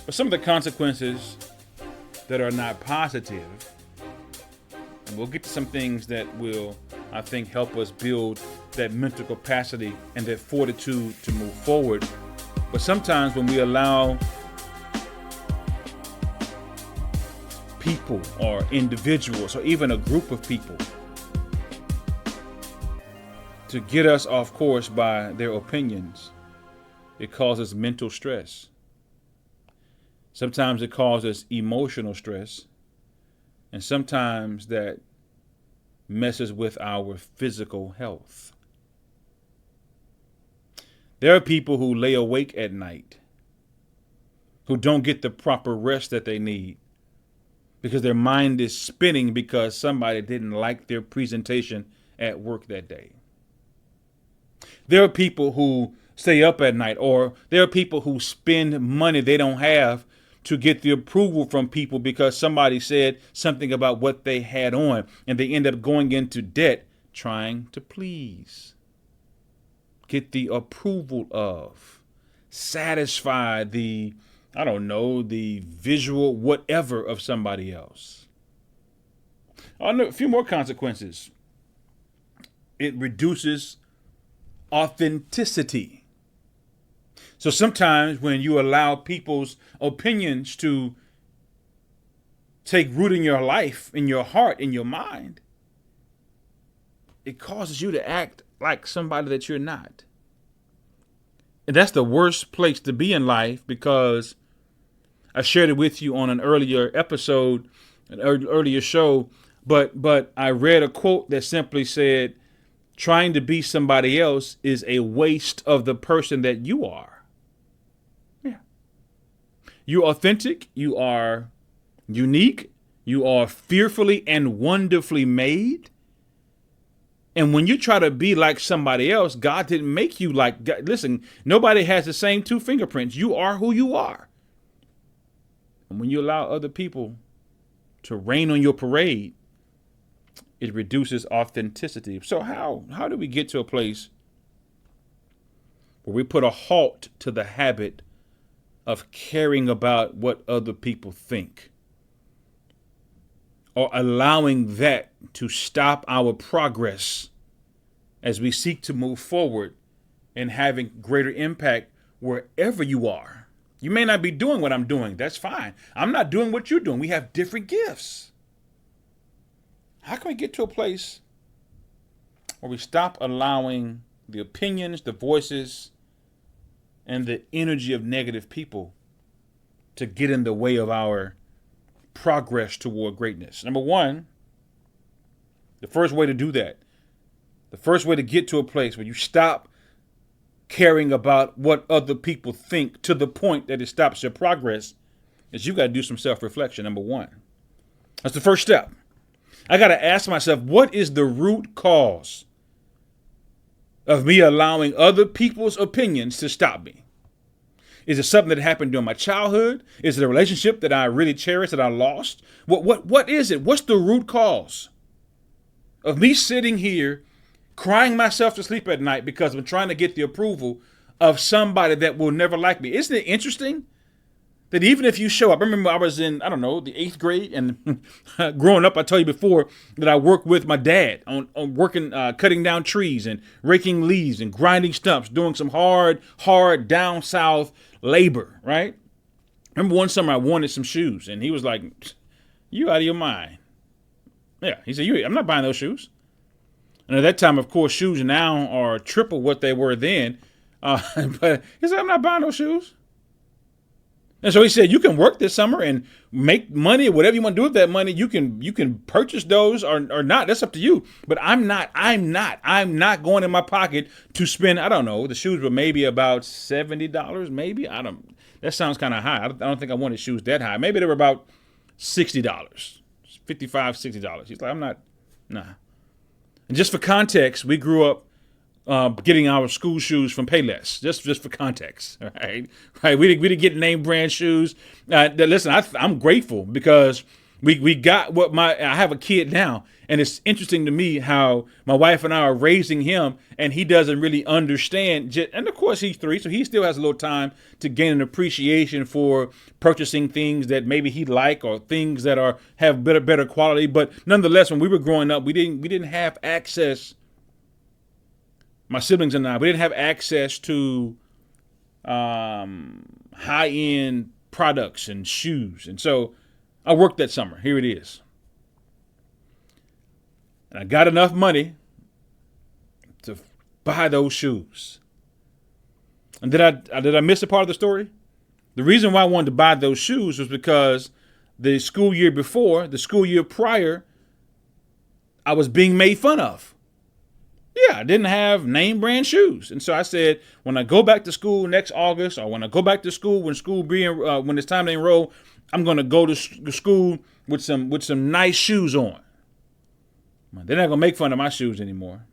But some of the consequences that are not positive, and we'll get to some things that will, I think, help us build that mental capacity and that fortitude to move forward. But sometimes when we allow people or individuals or even a group of people to get us off course by their opinions, it causes mental stress. Sometimes it causes emotional stress, and sometimes that messes with our physical health. There are people who lay awake at night, who don't get the proper rest that they need because their mind is spinning because somebody didn't like their presentation at work that day. There are people who stay up at night, or there are people who spend money they don't have to get the approval from people because somebody said something about what they had on, and they end up going into debt trying to please, get the approval of, satisfy the, the visual whatever of somebody else. A few more consequences. It reduces authenticity. So sometimes when you allow people's opinions to take root in your life, in your heart, in your mind, it causes you to act like somebody that you're not. And that's the worst place to be in life, because I shared it with you on an earlier episode, an earlier show, but I read a quote that simply said, trying to be somebody else is a waste of the person that you are. Yeah. You're authentic. You are unique. You are fearfully and wonderfully made. And when you try to be like somebody else, God didn't make you like God. Listen, nobody has the same two fingerprints. You are who you are. And when you allow other people to rain on your parade, it reduces authenticity. So how do we get to a place where we put a halt to the habit of caring about what other people think, or allowing that to stop our progress as we seek to move forward and having greater impact wherever you are? You may not be doing what I'm doing. That's fine. I'm not doing what you're doing. We have different gifts. How can we get to a place where we stop allowing the opinions, the voices, and the energy of negative people to get in the way of our progress toward greatness? Number one, the first way to do that, the first way to get to a place where you stop caring about what other people think to the point that it stops your progress, is you got to do some self-reflection. Number one, that's the first step. I got to ask myself, what is the root cause of me allowing other people's opinions to stop me? Is it something that happened during my childhood? Is it a relationship that I really cherished that I lost? What is it? What's the root cause of me sitting here crying myself to sleep at night because I'm trying to get the approval of somebody that will never like me? Isn't it interesting that even if you show up? I remember I was in, the 8th grade, and growing up, I told you before that I worked with my dad on working, cutting down trees and raking leaves and grinding stumps, doing some hard down south labor, right? Remember one summer I wanted some shoes, and he was like, "You out of your mind." Yeah, he said, "I'm not buying those shoes." And at that time, of course, shoes now are triple what they were then. But he said, "I'm not buying those shoes." And so he said, "You can work this summer and make money, or whatever you want to do with that money. You can purchase those or not. That's up to you. But I'm not going in my pocket to spend, the shoes were maybe about $70, maybe. That sounds kind of high. I don't think I wanted shoes that high. Maybe they were about $60, $55, $60. He's like, "I'm not, nah." And just for context, we grew up getting our school shoes from Payless, just for context, right? We didn't get name brand shoes. Listen, I'm grateful because We got what I have a kid now, and it's interesting to me how my wife and I are raising him, and he doesn't really understand. And of course, he's 3, so he still has a little time to gain an appreciation for purchasing things that maybe he like or things that have better quality. But nonetheless, when we were growing up, we didn't have access. My siblings and I, we didn't have access to high-end products and shoes, and so I worked that summer. Here it is. And I got enough money to buy those shoes. And did I miss a part of the story? The reason why I wanted to buy those shoes was because the school year prior, I was being made fun of. Yeah, I didn't have name brand shoes. And so I said, when I go back to school next August, or when I go back to school when it's time to enroll, I'm going to go to school with some nice shoes on. They're not going to make fun of my shoes anymore.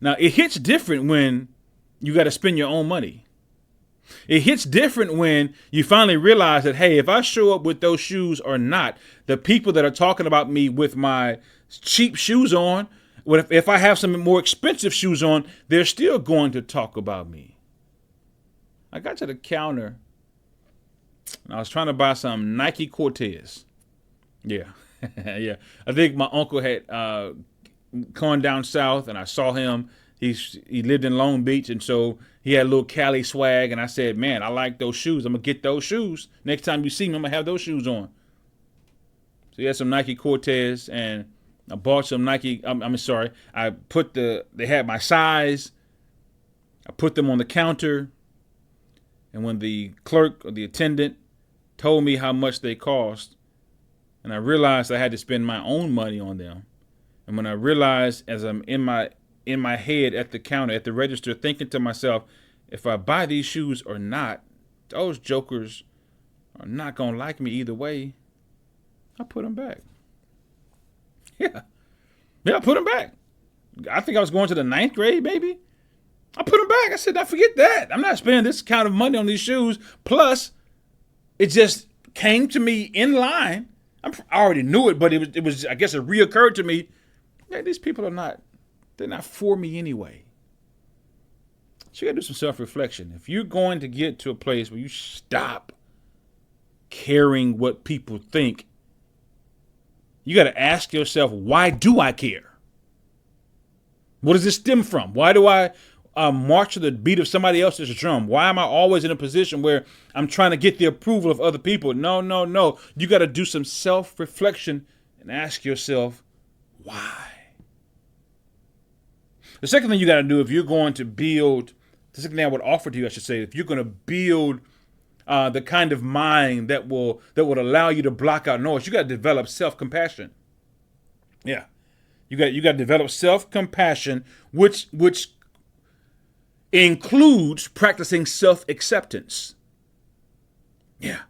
Now, it hits different when you got to spend your own money. It hits different when you finally realize that, hey, if I show up with those shoes or not, the people that are talking about me with my cheap shoes on, if I have some more expensive shoes on, they're still going to talk about me. I got to the counter and I was trying to buy some Nike Cortez. Yeah. Yeah. I think my uncle had gone down south and I saw him. He lived in Long Beach, and so he had a little Cali swag, and I said, man, I like those shoes. I'm going to get those shoes. Next time you see me, I'm going to have those shoes on. So he had some Nike Cortez, and I bought some Nike. I they had my size. I put them on the counter, and when the clerk or the attendant told me how much they cost, and I realized I had to spend my own money on them, and when I realized as I'm in my head at the counter, at the register, thinking to myself, if I buy these shoes or not, those jokers are not going to like me either way. I put them back. Yeah, I put them back. I think I was going to the 9th grade, maybe. I put them back. I said, I forget that. I'm not spending this kind of money on these shoes. Plus, it just came to me in line. I already knew it, but it was. I guess it reoccurred to me. Yeah, these people they're not for me anyway. So you got to do some self-reflection. If you're going to get to a place where you stop caring what people think, you got to ask yourself, why do I care? What does this stem from? Why do I march to the beat of somebody else's drum? Why am I always in a position where I'm trying to get the approval of other people? No. You got to do some self-reflection and ask yourself, why? The second thing you got to do if you're going to build, the second thing I would offer to you, I should say, if you're going to build the kind of mind that will allow you to block out noise, you got to develop self-compassion. Yeah, you got to develop self-compassion, which includes practicing self-acceptance. Yeah,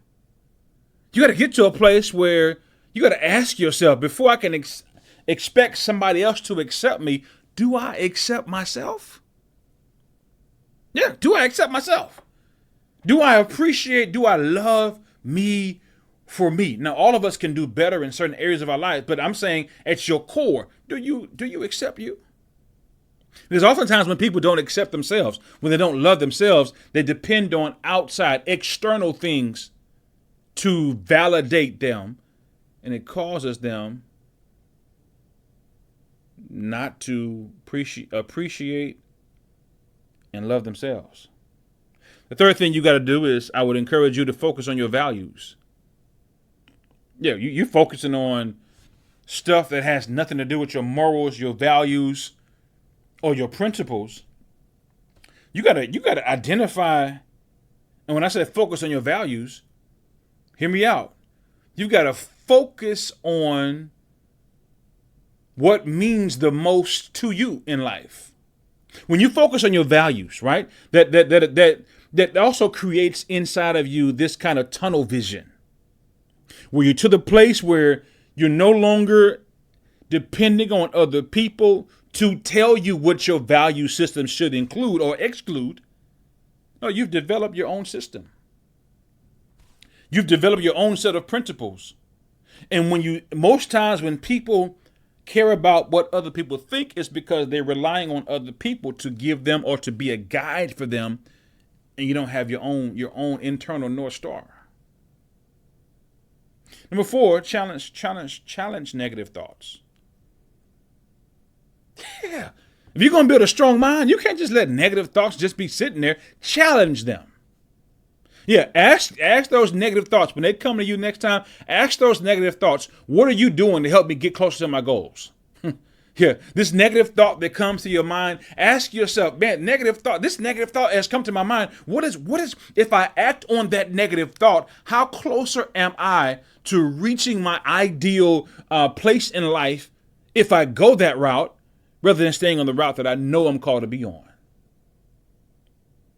you got to get to a place where you got to ask yourself, before I can expect somebody else to accept me, do I accept myself? Yeah, do I accept myself? Do I love me for me? Now, all of us can do better in certain areas of our life, but I'm saying at your core, do you accept you? There's oftentimes when people don't accept themselves, when they don't love themselves, they depend on outside, external things to validate them, and it causes them not to appreciate and love themselves. The third thing you got to do is, I would encourage you to focus on your values. Yeah, you're focusing on stuff that has nothing to do with your morals, your values, or your principles. You gotta identify, and when I say focus on your values, hear me out. You gotta focus on what means the most to you in life. When you focus on your values, right, that also creates inside of you this kind of tunnel vision, where you're to the place where you're no longer depending on other people to tell you what your value system should include or exclude. No, you've developed your own system. You've developed your own set of principles. And most times when people care about what other people think, it's because they're relying on other people to give them or to be a guide for them. And you don't have your own internal North Star. Number 4, challenge negative thoughts. Yeah. If you're going to build a strong mind, you can't just let negative thoughts just be sitting there. Challenge them. Yeah, ask those negative thoughts. When they come to you next time, ask those negative thoughts, what are you doing to help me get closer to my goals? Yeah, this negative thought that comes to your mind, ask yourself, man, this negative thought has come to my mind. What is, if I act on that negative thought, how closer am I to reaching my ideal place in life if I go that route rather than staying on the route that I know I'm called to be on?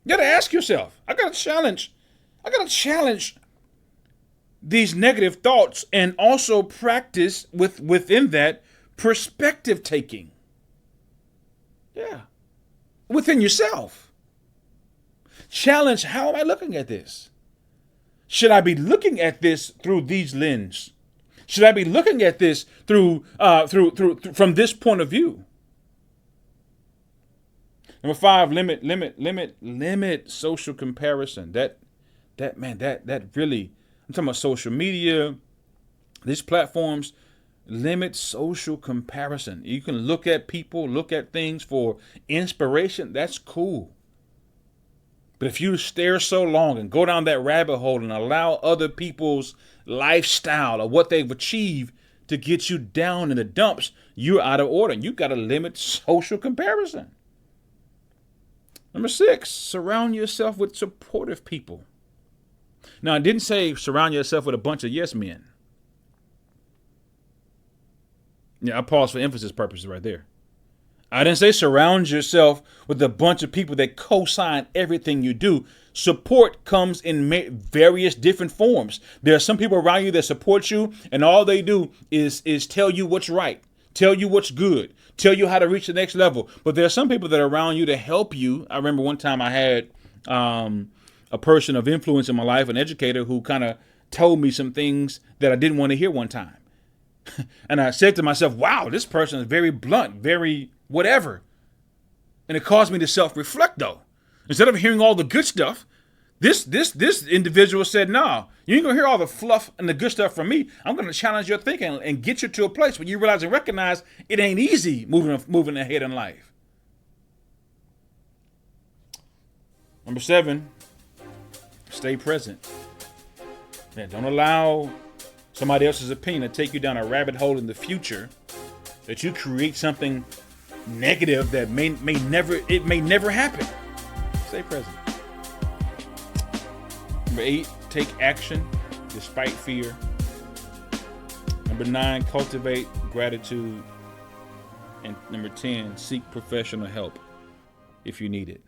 You got to ask yourself. I got to challenge these negative thoughts and also practice within that perspective taking. Yeah. Within yourself. Challenge, how am I looking at this? Should I be looking at this through these lens? Should I be looking at this through from this point of view? Number 5, limit social comparison. That really, I'm talking about social media, these platforms. Limit social comparison. You can look at people, look at things for inspiration. That's cool. But if you stare so long and go down that rabbit hole and allow other people's lifestyle or what they've achieved to get you down in the dumps, you're out of order. You got to limit social comparison. Number 6, surround yourself with supportive people. Now, I didn't say surround yourself with a bunch of yes men. Yeah, I paused for emphasis purposes right there. I didn't say surround yourself with a bunch of people that co-sign everything you do. Support comes in various different forms. There are some people around you that support you, and all they do is tell you what's right, tell you what's good, tell you how to reach the next level. But there are some people that are around you to help you. I remember one time I had a person of influence in my life, an educator, who kind of told me some things that I didn't want to hear one time. And I said to myself, wow, this person is very blunt, very whatever. And it caused me to self-reflect, though. Instead of hearing all the good stuff, this individual said, no, you ain't going to hear all the fluff and the good stuff from me. I'm going to challenge your thinking and get you to a place where you realize and recognize it ain't easy moving ahead in life. Number 7, stay present. Yeah, don't allow somebody else's opinion to take you down a rabbit hole in the future, that you create something negative that may never happen. Stay present. Number 8, take action despite fear. Number 9, cultivate gratitude. And number 10, seek professional help if you need it.